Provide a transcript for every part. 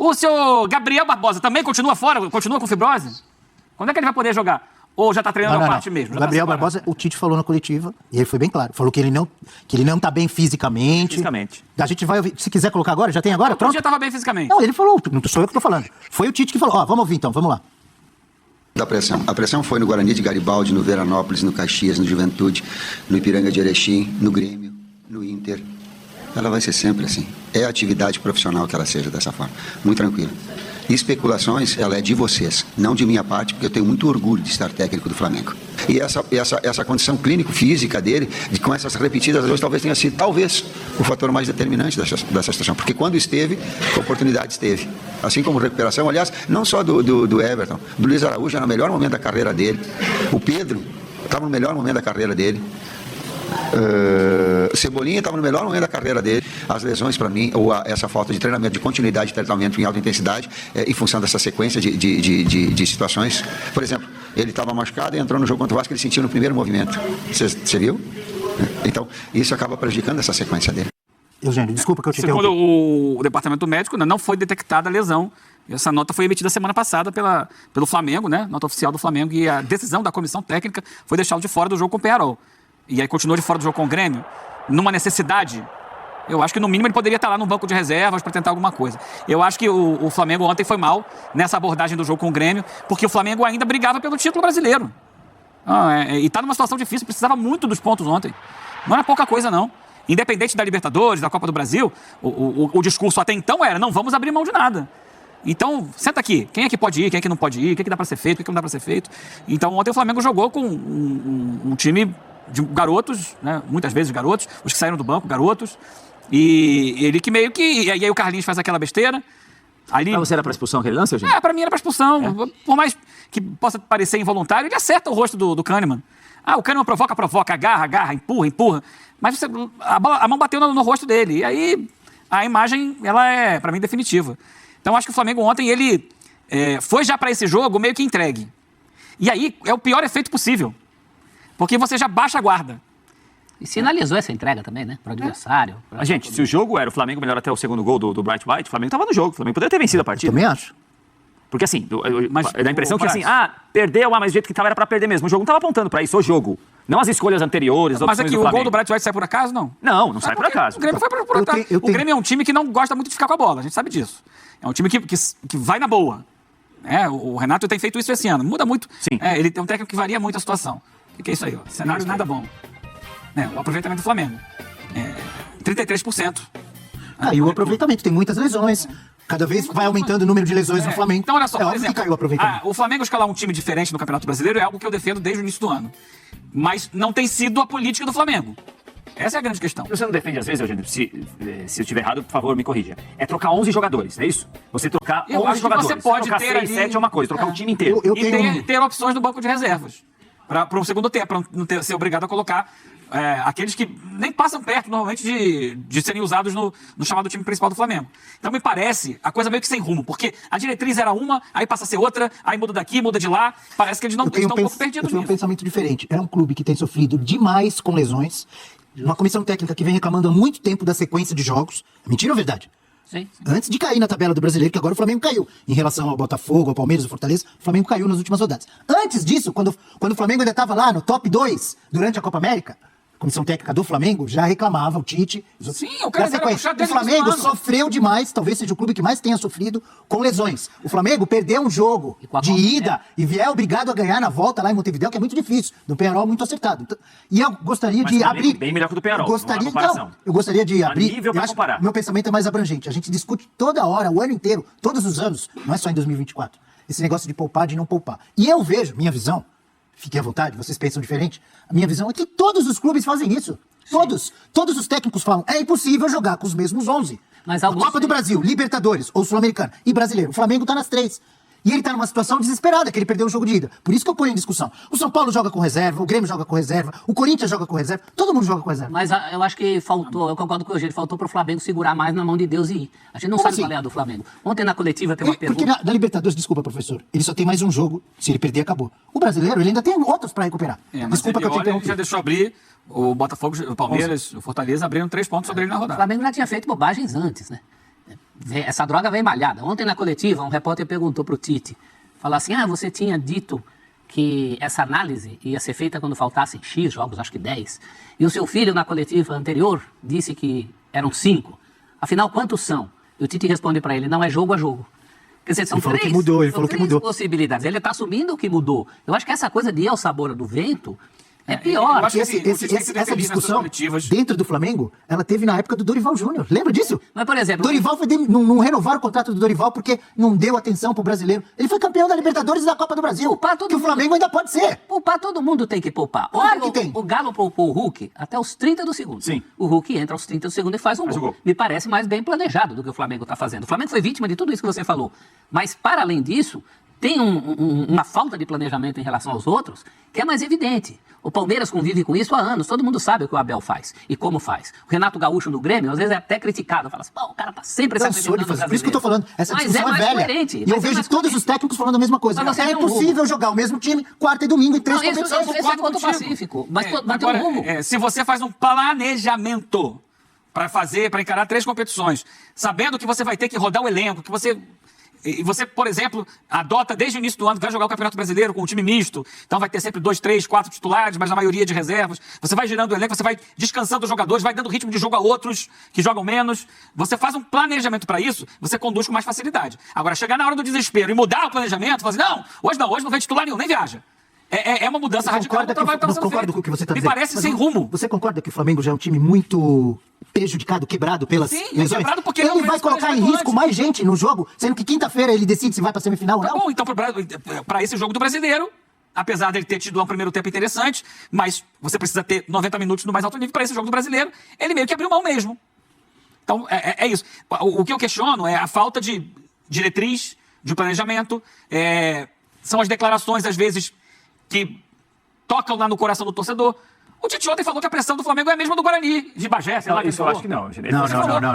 O senhor Gabriel Barbosa também continua fora? Continua com fibrose? Quando é que ele vai poder jogar? Ou já está treinando a parte mesmo? O Gabriel Barbosa, o Tite falou na coletiva, e ele foi bem claro. Falou que ele não está bem fisicamente. A gente vai ouvir. Se quiser colocar agora, já tem agora? Pronto. Já estava bem fisicamente. Não, ele falou, não sou eu que estou falando. Foi o Tite que falou. Ó, vamos ouvir então, vamos lá. Da pressão. A pressão foi no Guarani de Garibaldi, no Veranópolis, no Caxias, no Juventude, no Ipiranga de Erechim, no Grêmio, no Inter. Ela vai ser sempre assim. É a atividade profissional que ela seja dessa forma. Muito tranquila. E especulações, ela é de vocês, não de minha parte, porque eu tenho muito orgulho de estar técnico do Flamengo. E essa condição clínico-física dele, com essas repetidas vezes, talvez tenha sido, o fator mais determinante dessa situação. Porque quando esteve, a oportunidade esteve. Assim como recuperação, aliás, não só do Everton, do Luiz Araújo, no melhor momento da carreira dele. O Pedro estava no melhor momento da carreira dele. Cebolinha estava no melhor momento da carreira dele. As lesões para mim, ou essa falta de treinamento, de continuidade de treinamento em alta intensidade, em função dessa sequência de situações. Por exemplo, ele estava machucado e entrou no jogo contra o Vasco, ele sentiu no primeiro movimento. Você viu? Então, isso acaba prejudicando essa sequência dele. Eugênio, desculpa que eu te interrompi. Segundo o departamento médico, não foi detectada a lesão. Essa nota foi emitida semana passada pelo Flamengo, né? Nota oficial do Flamengo, e a decisão da comissão técnica foi deixá-lo de fora do jogo com o Peñarol. E aí continuou de fora do jogo com o Grêmio, numa necessidade. Eu acho que no mínimo ele poderia estar lá no banco de reservas para tentar alguma coisa. Eu acho que o Flamengo ontem foi mal nessa abordagem do jogo com o Grêmio, porque o Flamengo ainda brigava pelo título brasileiro. E está numa situação difícil, precisava muito dos pontos ontem. Não era pouca coisa, não. Independente da Libertadores, da Copa do Brasil, o discurso até então era: não vamos abrir mão de nada. Então, senta aqui. Quem é que pode ir, quem é que não pode ir, o que é que dá para ser feito, o que é que não dá para ser feito. Então, ontem o Flamengo jogou com um time de garotos, né? Muitas vezes garotos, os que saíram do banco, garotos. E ele que meio que... E aí o Carlinhos faz aquela besteira. Ali... Pra você era pra expulsão aquele lance, gente? Pra mim era pra expulsão. Por mais que possa parecer involuntário, ele acerta o rosto do Kahneman. O Kahneman provoca, agarra, empurra. Mas a mão bateu no rosto dele. E aí a imagem, ela é, pra mim, definitiva. Então acho que o Flamengo ontem, ele foi já pra esse jogo meio que entregue. E aí é o pior efeito possível. Porque você já baixa a guarda. E sinalizou essa entrega também, né? Pro adversário. Gente, se o jogo era o Flamengo melhor até o segundo gol do Bright White, o Flamengo tava no jogo. O Flamengo poderia ter vencido a partida. Eu também acho. Porque assim, dá a impressão que assim, perdeu, mas do jeito que tava era pra perder mesmo. O jogo não tava apontando pra isso, o jogo. Não as escolhas anteriores, mas aqui o gol do Bright White sai por acaso, não? Não sai por acaso. O Grêmio foi por acaso. O Grêmio é um time que não gosta muito de ficar com a bola, a gente sabe disso. É um time que vai na boa. O Renato tem feito isso esse ano. Muda muito. Sim. Ele tem um técnico que varia muito a situação. O que é isso aí? Cenário nada bom. O aproveitamento do Flamengo. 33%. E o aproveitamento, tem muitas lesões. Cada vez vai aumentando o número de lesões no Flamengo. Então, olha só, por exemplo, que caiu o aproveitamento. O Flamengo escalar um time diferente no Campeonato Brasileiro é algo que eu defendo desde o início do ano. Mas não tem sido a política do Flamengo. Essa é a grande questão. Você não defende, às vezes, Eugênio, se eu estiver errado, por favor, me corrija. É trocar 11 jogadores, é isso? Você trocar 11 jogadores. Você pode trocar ter 6, 7 é uma coisa, trocar o time inteiro. Ter opções no banco de reservas. Para o segundo tempo, para não ser obrigado a colocar aqueles que nem passam perto, normalmente, de serem usados no chamado time principal do Flamengo. Então, me parece a coisa meio que sem rumo, porque a diretriz era uma, aí passa a ser outra, aí muda daqui, muda de lá. Parece que eles não estão um pouco perdidos nisso. Eu tenho um pensamento diferente. É um clube que tem sofrido demais com lesões, uma comissão técnica que vem reclamando há muito tempo da sequência de jogos. Mentira ou verdade? Sim. Antes de cair na tabela do Brasileiro, que agora o Flamengo caiu. Em relação ao Botafogo, ao Palmeiras, ao Fortaleza, o Flamengo caiu nas últimas rodadas. Antes disso, quando o Flamengo ainda estava lá no top 2 durante a Copa América, a comissão técnica do Flamengo já reclamava, o Tite. Sim, o cara o Flamengo sofreu demais, talvez seja o clube que mais tenha sofrido com lesões. O Flamengo perdeu um jogo de ida e vier obrigado a ganhar na volta lá em Montevidéu, que é muito difícil. Do Peñarol, muito acertado. Então, e eu gostaria de abrir... bem melhor que o do Peñarol, eu gostaria de abrir... nível pra comparar. Meu pensamento é mais abrangente. A gente discute toda hora, o ano inteiro, todos os anos, não é só em 2024, esse negócio de poupar, de não poupar. E eu vejo, minha visão, fiquem à vontade, vocês pensam diferente, a minha visão é que todos os clubes fazem isso. Todos os técnicos falam, é impossível jogar com os mesmos 11. Mas Copa do Brasil, Libertadores, ou Sul-Americana e Brasileiro. O Flamengo tá nas 3. E ele tá numa situação desesperada, que ele perdeu o jogo de ida. Por isso que eu ponho em discussão. O São Paulo joga com reserva, o Grêmio joga com reserva, o Corinthians joga com reserva, todo mundo joga com reserva. Mas eu acho que faltou, eu concordo com o Eugênio, faltou pro Flamengo segurar mais na mão de Deus e ir. A gente não sabe qual é a do Flamengo. Ontem na coletiva tem uma pergunta... Porque na Libertadores, desculpa, professor, ele só tem mais um jogo. Se ele perder, acabou. O brasileiro, ele ainda tem outros pra recuperar. Desculpa que eu tenho que já deixou abrir. O Botafogo, o Palmeiras, o Fortaleza abriram 3 pontos sobre ele na rodada. O Flamengo já tinha feito bobagens antes, né? Essa droga vem malhada. Ontem na coletiva, um repórter perguntou pro Tite, falou assim, você tinha dito que essa análise ia ser feita quando faltassem X jogos, acho que 10, e o seu filho na coletiva anterior disse que eram 5. Afinal, quantos são? E o Tite responde para ele, não é jogo a jogo. Quer dizer, são Ele falou três, que mudou, ele são falou que três mudou. possibilidades. Ele está assumindo que mudou. Eu acho que essa coisa de ir ao sabor do vento é pior. eu acho que Essa discussão dentro do Flamengo, ela teve na época do Dorival Júnior. Lembra disso? Mas, por exemplo... Dorival não renovaram o contrato do Dorival porque não deu atenção pro brasileiro. Ele foi campeão da Libertadores e da Copa do Brasil. Poupar todo que o Flamengo ainda pode ser. Poupar todo mundo tem que poupar. Claro Ontem que tem. O Galo poupou o Hulk até os 30 do segundo. Sim. O Hulk entra aos 30 do segundo e faz um gol. Me parece mais bem planejado do que o Flamengo está fazendo. O Flamengo foi vítima de tudo isso que você falou. Mas, para além disso, tem uma falta de planejamento em relação aos outros que é mais evidente. O Palmeiras convive com isso há anos. Todo mundo sabe o que o Abel faz e como faz. O Renato Gaúcho no Grêmio, às vezes é até criticado. Fala assim, o cara tá sempre Cansou de fazer. Por isso que eu tô falando. Essa mas discussão é mais velha. coerente. E eu vejo todos os técnicos falando a mesma coisa. Mas você É tem um impossível rumo. jogar o mesmo time quarta e domingo em 3 Não, competições. esse é concordo contra o contigo. Pacífico. Mas tem um Agora, rumo. se você faz um planejamento para encarar 3 competições, sabendo que você vai ter que rodar o elenco, que você... E você, por exemplo, adota desde o início do ano que vai jogar o Campeonato Brasileiro com um time misto, então vai ter sempre 2, 3, 4 titulares, mas a maioria de reservas. Você vai girando o elenco, você vai descansando os jogadores, vai dando ritmo de jogo a outros que jogam menos. Você faz um planejamento para isso, você conduz com mais facilidade. Agora, chegar na hora do desespero e mudar o planejamento, falar assim, hoje não vem titular nenhum, nem viaja. É uma mudança radical do trabalho que está sendo concordo feito. com o que você está Me dizendo. parece Mas sem rumo. Você concorda que o Flamengo já é um time muito prejudicado, quebrado pelas Sim, lesões? quebrado porque ele não vai fez colocar em planejamento risco antes. mais gente no jogo, sendo que quinta-feira ele decide se vai para semifinal ou Tá não? bom, então para esse jogo do Brasileiro, apesar dele ter tido um primeiro tempo interessante, mas você precisa ter 90 minutos no mais alto nível para esse jogo do Brasileiro, ele meio que abriu mão mesmo. Então, é isso. O que eu questiono é a falta de diretriz, de planejamento, são as declarações, às vezes, que tocam lá no coração do torcedor. O Tite ontem falou que a pressão do Flamengo é a mesma do Guarani, de Bagé, sei lá. Isso eu acho que não.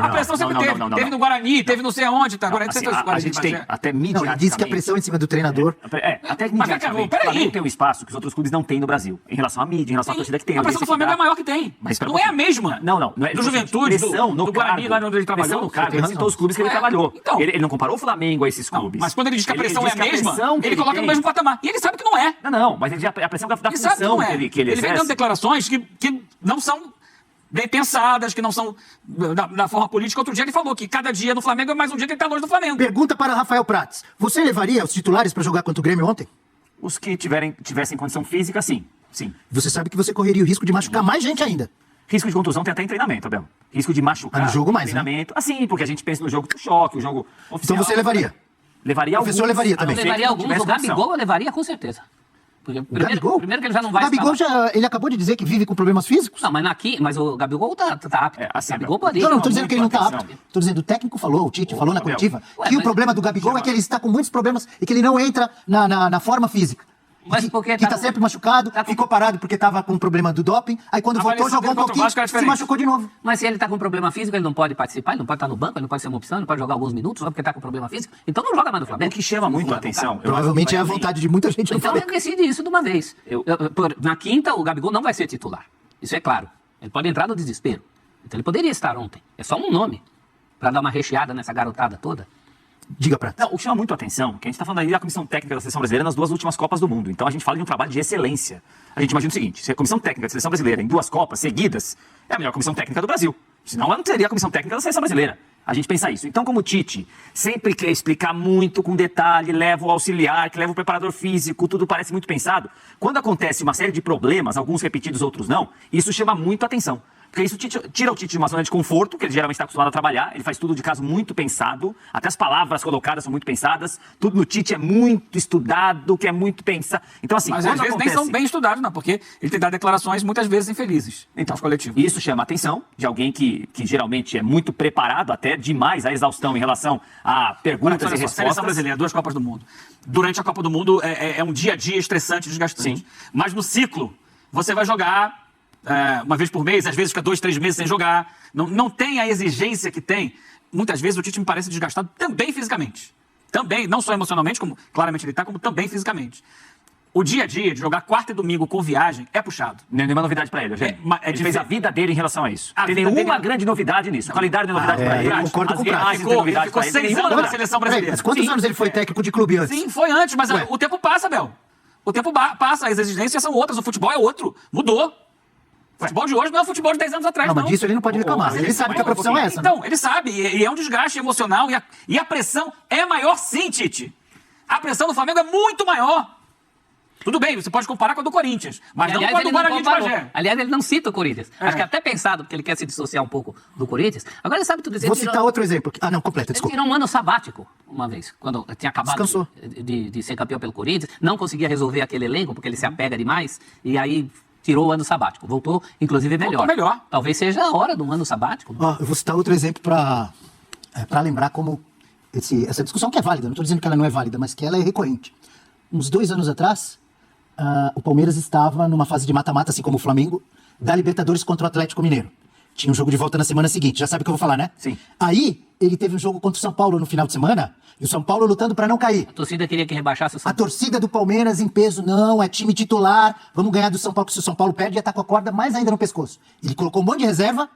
A pressão sempre teve. Teve no Guarani, teve não sei aonde. Tá? Agora Assim, você a gente tem até Não, midiaticamente... ele disse que a pressão em cima do treinador... Até Mas, midiaticamente. peraí. O Flamengo tem um espaço que os outros clubes não têm no Brasil. Em relação à mídia, em relação à torcida que tem. A pressão do Flamengo é a maior que tem. Mas espera um não é a pouquinho. mesma. Não é. Do Juventude, pressão no do Guarani, cargo. lá onde ele trabalhou. Pressão no cargo, Tem ele razão. citou os clubes que ele trabalhou. Então. Ele não comparou o Flamengo a esses clubes. Mas quando ele diz que a pressão é diz a que mesma, pressão que ele coloca tem- no mesmo patamar. E ele sabe que não é. Não, mas a pressão da Ele sabe que função não é. que ele Ele vem dando exerce. declarações que não são bem pensadas, que não são da forma política. Outro dia ele falou que cada dia no Flamengo é mais um dia que ele está longe do Flamengo. Pergunta para Rafael Prats. Você levaria os titulares para jogar contra o Grêmio ontem? Os que tivessem condição física, sim. Sim. Você sabe que você correria o risco de machucar mais gente ainda. Risco de contusão tem até em treinamento, Abel. Risco de machucar. Mas no jogo mais, né? treinamento. Assim, porque a gente pensa no jogo do choque, o jogo oficial. Então você levaria? Levaria O professor alguns, levaria a não também. ser Eu levaria que alguns, tivesse o Gabigol condição. eu levaria com certeza. Porque Gabigol? primeiro que ele já não vai O Gabigol escalar. ele acabou de dizer que vive com problemas físicos. Não, mas o Gabigol tá apto. assim, o Gabigol pode. Não, tô dizendo que ele não tá atenção. apto. Tô dizendo, o técnico falou, o Tite falou na Abel. coletiva, Ué, que o mas- problema do Gabigol é que ele está com muitos problemas e que ele não entra na forma física. Mas que, porque que tá tá com- sempre machucado, tá com- ficou parado porque tava com o problema do doping, aí quando voltou, Avaliação jogou um dele contra o pouquinho, Vasco era se diferente. machucou de novo. Mas se ele tá com problema físico, ele não pode participar, ele não pode estar no banco, ele não pode ser uma opção, ele não pode jogar alguns minutos só porque tá com problema físico. Então não joga mais no O Flamengo. que chama muito a atenção... eu Provavelmente é a acho que vai vontade de muita gente no Então ele Flamengo. decide isso de uma vez. Na quinta, o Gabigol não vai ser titular. Isso é claro. Ele pode entrar no desespero. Então ele poderia estar ontem. É só um nome para dar uma recheada nessa garotada toda. Diga, Prats. Não, o que chama muito a atenção, que a gente está falando aí da comissão técnica da seleção brasileira nas 2 últimas Copas do Mundo. Então a gente fala de um trabalho de excelência. A gente imagina o seguinte: se a comissão técnica da seleção brasileira em 2 Copas seguidas é a melhor comissão técnica do Brasil. Senão ela não seria a comissão técnica da seleção brasileira. A gente pensa isso. Então, como o Tite sempre quer explicar muito com detalhe, leva o auxiliar, que leva o preparador físico, tudo parece muito pensado. Quando acontece uma série de problemas, alguns repetidos, outros não, isso chama muito a atenção. Porque isso tira o Tite de uma zona de conforto, que ele geralmente está acostumado a trabalhar. Ele faz tudo de caso muito pensado. Até as palavras colocadas são muito pensadas. Tudo no Tite é muito estudado, que é muito pensado. Então, assim, Mas às quando vezes nem acontece... são bem estudados, não, porque ele tem dado declarações muitas vezes infelizes. Então, os coletivos. Isso chama a atenção de alguém que geralmente é muito preparado, até demais a exaustão em relação a perguntas Olha e só, respostas. seleção brasileira, 2 Copas do Mundo. Durante a Copa do Mundo é um dia a dia estressante e desgastante. Sim. Mas no ciclo, você vai jogar uma vez por mês, às vezes fica 2, 3 meses sem jogar. Não tem a exigência que tem. Muitas vezes o Tite me parece desgastado também fisicamente. Também, não só emocionalmente, como claramente ele está, como também fisicamente. O dia a dia de jogar quarta e domingo com viagem é puxado. Nenhuma novidade pra ele, Eugênio. Ele fez a vida dele em relação a isso. A Tem vida nenhuma dele- grande novidade nisso. Qualidade de novidade pra ele. eu concordo com o Prato. As novidades Ficou pra ele. 6 Nenhuma anos na novidade. seleção Peraí, brasileira. mas quantos Sim. anos ele foi técnico de clube antes? Sim, foi antes, mas Ué. o tempo passa, Bel. O tempo passa, as exigências são outras, o futebol é outro. Mudou. O futebol de hoje não é o futebol de 10 anos atrás, Não, não. mas disso ele não pode reclamar. Ele sabe que a profissão é essa, né? Então, ele sabe, e é um desgaste emocional, e a pressão é maior sim, Tite. A pressão do Flamengo é muito maior. Tudo bem, você pode comparar com a do Corinthians, mas E, não aliás, com a do ele não Guarani de comparou. Bagé. Aliás, ele não cita o Corinthians. Acho que é até pensado, porque ele quer se dissociar um pouco do Corinthians. Agora, ele sabe tudo isso. Vou Ele citar tirou- outro exemplo. Ah, não, completa, Ele desculpa. tirou um ano sabático uma vez, quando tinha acabado Descansou. de ser campeão pelo Corinthians, não conseguia resolver aquele elenco, porque ele se apega demais, e aí tirou o ano sabático. Voltou, inclusive, melhor. Voltou melhor. Talvez seja a hora de um ano sabático. Ó, eu vou citar outro exemplo para lembrar como essa discussão que é válida, não estou dizendo que ela não é válida, mas que ela é recorrente. Uns 2 anos atrás, o Palmeiras estava numa fase de mata-mata, assim como o Flamengo, da Libertadores contra o Atlético Mineiro. Tinha um jogo de volta na semana seguinte, já sabe o que eu vou falar, né? Sim. Aí, ele teve um jogo contra o São Paulo no final de semana, e o São Paulo lutando para não cair. A torcida queria que rebaixasse o São A torcida do Palmeiras em peso, não, é time titular, vamos ganhar do São Paulo, que se o São Paulo perde, já tá com a corda mais ainda no pescoço. Ele colocou um monte de reserva,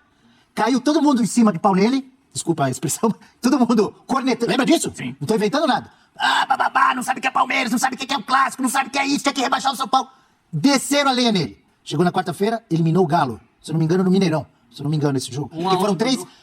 caiu todo mundo em cima de pau nele, desculpa a expressão, todo mundo cornetando, lembra disso? Sim. Não tô inventando nada. Ah, bababá, não sabe o que é Palmeiras, não sabe o que é o clássico, não sabe o que é isso, quer que rebaixar o São Paulo. Desceram a lenha nele. Chegou na quarta-feira, eliminou o Galo, se eu não me engano, no Mineirão. Se eu não me engano, esse jogo.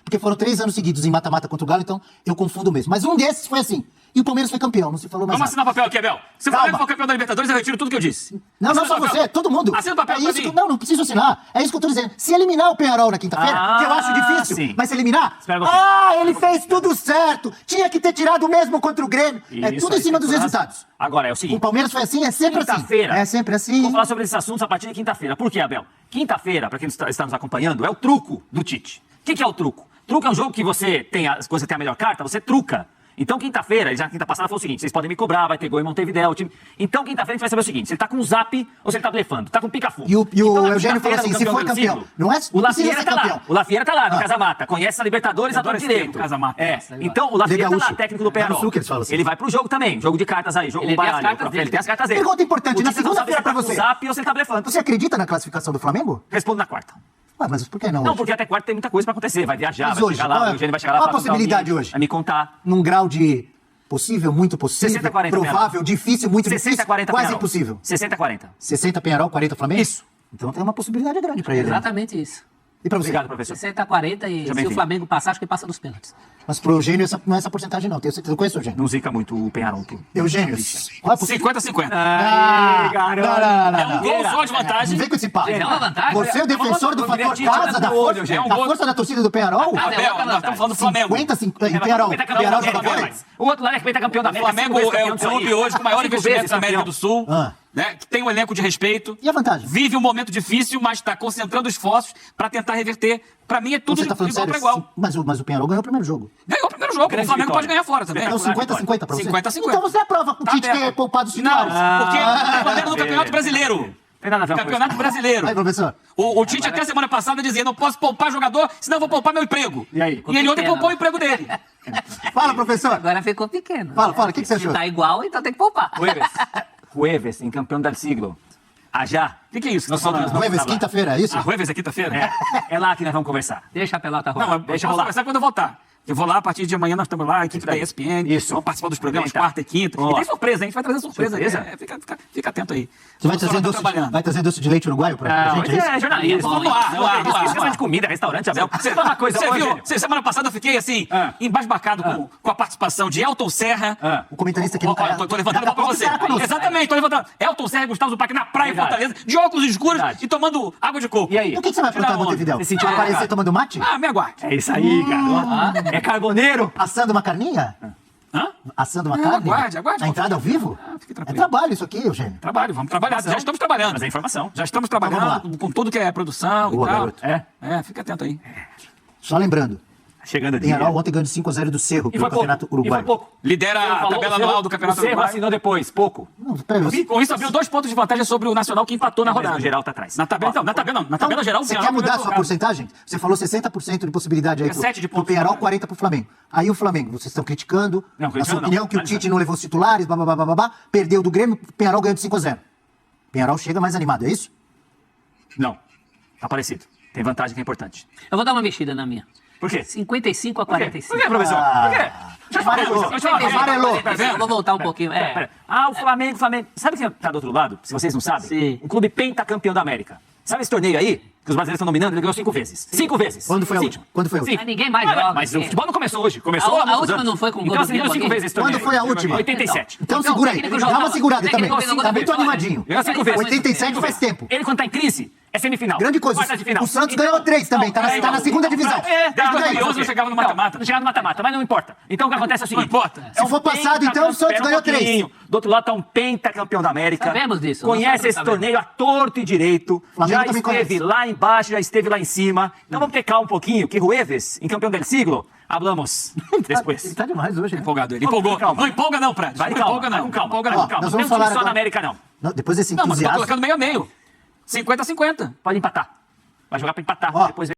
Porque foram 3 anos seguidos em mata-mata contra o Galo, então eu confundo mesmo. Mas um desses foi assim. E o Palmeiras foi campeão, não se falou mais Vamos nada. assinar papel aqui, Abel. Se o Calma. Flamengo for campeão da Libertadores, eu retiro tudo que eu disse. Não, não Assina só o papel. você, todo mundo. Assina o papel é pra isso mim. que, não preciso assinar. É isso que eu tô dizendo. Se eliminar o Penharol na quinta-feira, que eu acho difícil, sim. mas se eliminar, Espera um pouquinho. ele fez tudo certo. Tinha que ter tirado o mesmo contra o Grêmio. É Isso tudo em aí, cima dos tem razão. resultados. Agora, é o O seguinte. Palmeiras foi assim, é sempre assim. Quinta-feira. É sempre assim. Vamos falar sobre esses assuntos a partir de quinta-feira. Por quê, Abel? Quinta-feira, para quem está nos acompanhando, é o truco do Tite. O que é o truco? Truco é um jogo que você tem a melhor carta, você truca. Então, quinta-feira, já na quinta passada, foi o seguinte: vocês podem me cobrar, vai ter gol em Montevidéu. O time... Então, quinta-feira, a gente vai saber o seguinte: se ele tá com o zap ou se ele tá blefando. Tá com pica-fu. E o Então, na Eugênio falou quinta-feira, assim, no se for do campeão, siglo, não é- o não precisa Lafieira ser tá lá. campeão. O Lafieira tá lá, no Casa-Mata. Conhece a Libertadores, a Adoro torce esse direito. termo, Casa-Mata. Então, o Lafieira tá lá, Gaúcho. técnico do Lá no Penharol. Sul que eles falam assim. Ele vai pro jogo também. Jogo de cartas aí. Jogo Ele tem as baralho. cartas dele. Ele tem as cartas dele. Pergunta importante, O na Tite não sabe se segunda-feira ele tá pra com você. o zap ou se ele tá blefando. Você acredita na classificação do Flamengo? Respondo na quarta. Ué, mas por que não? Não, hoje? porque até quarta tem muita coisa pra acontecer. Vai viajar, Mas vai hoje, chegar lá, qual é- o Eugênio vai chegar lá. qual a pra contar possibilidade alguém, hoje? Vai me contar. Num grau de possível, muito possível, 60-40 provável, Penharol. difícil, muito 60-40 difícil, quase Penharol. impossível. 60-40. 60 Penharol, 40 Flamengo? Isso. Então tem uma possibilidade grande pra ele. né? Exatamente isso. E pra você? Obrigado, professor. 60-40 e se o bem-vindo. Flamengo passar, acho que passa dos pênaltis. Mas pro Eugênio não é essa porcentagem não. Tenho certeza. Eu conheço o Eugênio. Não zica muito o Penharol. Eugênio, qual é a possibilidade? 50-50. Não. É um gol só de Não vantagem. vem com esse papo. É uma vantagem. Você é o defensor do fator casa, da força, é um da gol. força da torcida do Penharol? Ah, Abel, nós estamos falando do Flamengo. 50, 50, em Penharol. Penharol joga bola? O outro lá é campeão da O América. Flamengo é o clube hoje com o maior investimento da América do Sul, Ah. né, que tem um elenco de respeito. E a vantagem? Vive um momento difícil, mas está concentrando esforços para tentar reverter. Para mim é tudo Você de tá falando igual sério? para igual. Mas o Penharol ganhou o primeiro jogo. Ganhou o primeiro jogo. Grande O Flamengo vitória. pode ganhar fora também. É o 50-50 pra você? 50-50. Então você aprova com o Tá Tite aberto. ter poupado os Não, titulares. porque o Flamengo no Campeonato Brasileiro. Tem nada a ver uma coisa. Campeonato Brasileiro. Aí, professor. O Tite até a semana passada dizia, não posso poupar jogador, senão eu vou poupar meu emprego. E aí? E ele ontem Pequeno. poupou o emprego dele. Fala, professor. Agora ficou pequeno. Fala, o que você Se achou? tá igual, então tem que poupar. Jueves, em campeão del siglo. Ajá. O que é isso? Nós somos- Jueves, quinta-feira, é isso? A Jueves é quinta-feira? É lá que nós vamos conversar. Deixa a pelota rolar. Não, Deixa deixa eu rolar. conversar quando eu voltar. Eu vou lá, a partir de amanhã nós estamos lá, a equipe da ESPN. Isso. Vamos participar dos programas Tá. quarta e quinta. Boa. E tem surpresa, a gente vai trazer surpresa. Surpresa? É, fica atento aí. Você vai Só trazer, nós trabalhando. vai trazer doce de leite uruguaio pra gente? Hoje É isso? é jornalista. Vamos lá, vamos lá, vamos lá. Esquema de comida, restaurante, Abel. Você fala uma coisa Você hoje. viu? Semana passada eu fiquei assim, embasbacado com a participação de Elton Serra. O comentarista que não Olha, tô levantando a Daqui a bola pra pouco você. será conosco. Exatamente, tô levantando. Elton Serra e Gustavo Zupac na praia em Verdade. Fortaleza, de óculos escuros Verdade. e tomando água de coco. E aí? E o que você vai aprontar no Tira Montevidéu? Você sentiu Vai a aparecer cara? tomando mate? Ah, me aguarde. É isso aí, cara. É carboneiro. Assando uma carninha? Hã? Assando uma carne? aguarde. A entrada ao vivo? fique É tranquilo. trabalho isso aqui, Eugênio. Trabalho, vamos trabalhar. Já estamos trabalhando. Mas é informação. Já estamos Então trabalhando vamos com tudo que é produção Boa, e tal. garoto. Fica atento aí. Só lembrando, Chegando ali. Penharol ontem ganhou de 5-0 do Cerro E pelo foi pouco. Campeonato E foi Uruguaio. pouco. Lidera a tabela anual do Campeonato O Cerro Uruguai. assinou depois, pouco. Não, peraí, E com isso abriu 2 pontos de vantagem sobre o Nacional que empatou na Mas rodada. no geral tá atrás. Na tabela, então, na tabela não. Na tabela geral, o você Penharol quer mudar é a o sua primeiro porcentagem? Você falou 60% de possibilidade aí É 7 de pro pontos. Penharol, 40% pro Flamengo. Aí o Flamengo, vocês estão criticando, Não, a criticando sua opinião não. que o Tite não levou os titulares, babá, perdeu do Grêmio, o Penharol ganhou de 5-0. Penharol chega mais animado, é isso? Não. Tá parecido. Tem vantagem que é importante. Eu vou dar uma mexida na minha. Por quê? 55 a Por quê? 45. Por quê, professor? Por quê? Amarelou. Eu vou voltar um pouquinho. Pera. O Flamengo. Sabe quem tá do outro lado? Se vocês não sabem? Sim. Um clube pentacampeão da América. Sabe esse torneio aí? Que os brasileiros estão dominando? Ele ganhou 5 vezes. 5 vezes. Quando foi a Sim. última? Quando foi a última? Mas ninguém mais joga. Mas o futebol não começou hoje. Começou A há muitos última anos. não foi com o Então, gol do assim, ganhou 5 Diego vezes esse Quando torneio. foi a última? 87. Então segura aí. técnico Dá uma jogava- segurada também. técnico jogava Tá muito vitória. animadinho. Ganhou 5 vezes. 87 faz tempo. Ele, quando tá em crise, é semifinal. Grande coisa. Quartas de final. O Santos ganhou 3 também, tá na segunda divisão. É, Desde 2011 não chegava no mata-mata. Não chegava no mata-mata, mas não importa. Então o que acontece é o seguinte. Não importa. Se for passado, então, o Santos ganhou 3. Do outro lado tá um pentacampeão da América. Sabemos disso, nós Conhece sabemos, esse sabemos. torneio a torto e direito. Flamengo Já também esteve conhece. lá embaixo, já esteve lá em cima. Então vamos ter calma um pouquinho, que Rueves, em campeão del siglo, hablamos Ele depois. tá demais hoje, né? Empolgado, ele empolgou. Calma. Não empolga não, Fred. Vai Não calma, empolga vai não. com calma, Empolga vai não. com calma. Nós Não vamos tem um time falar só agora. na América, não. Não, depois desse Não, mas tá entusiasmo. colocando meio a meio. 50-50. Pode empatar. Vai jogar pra empatar. Ó. Depois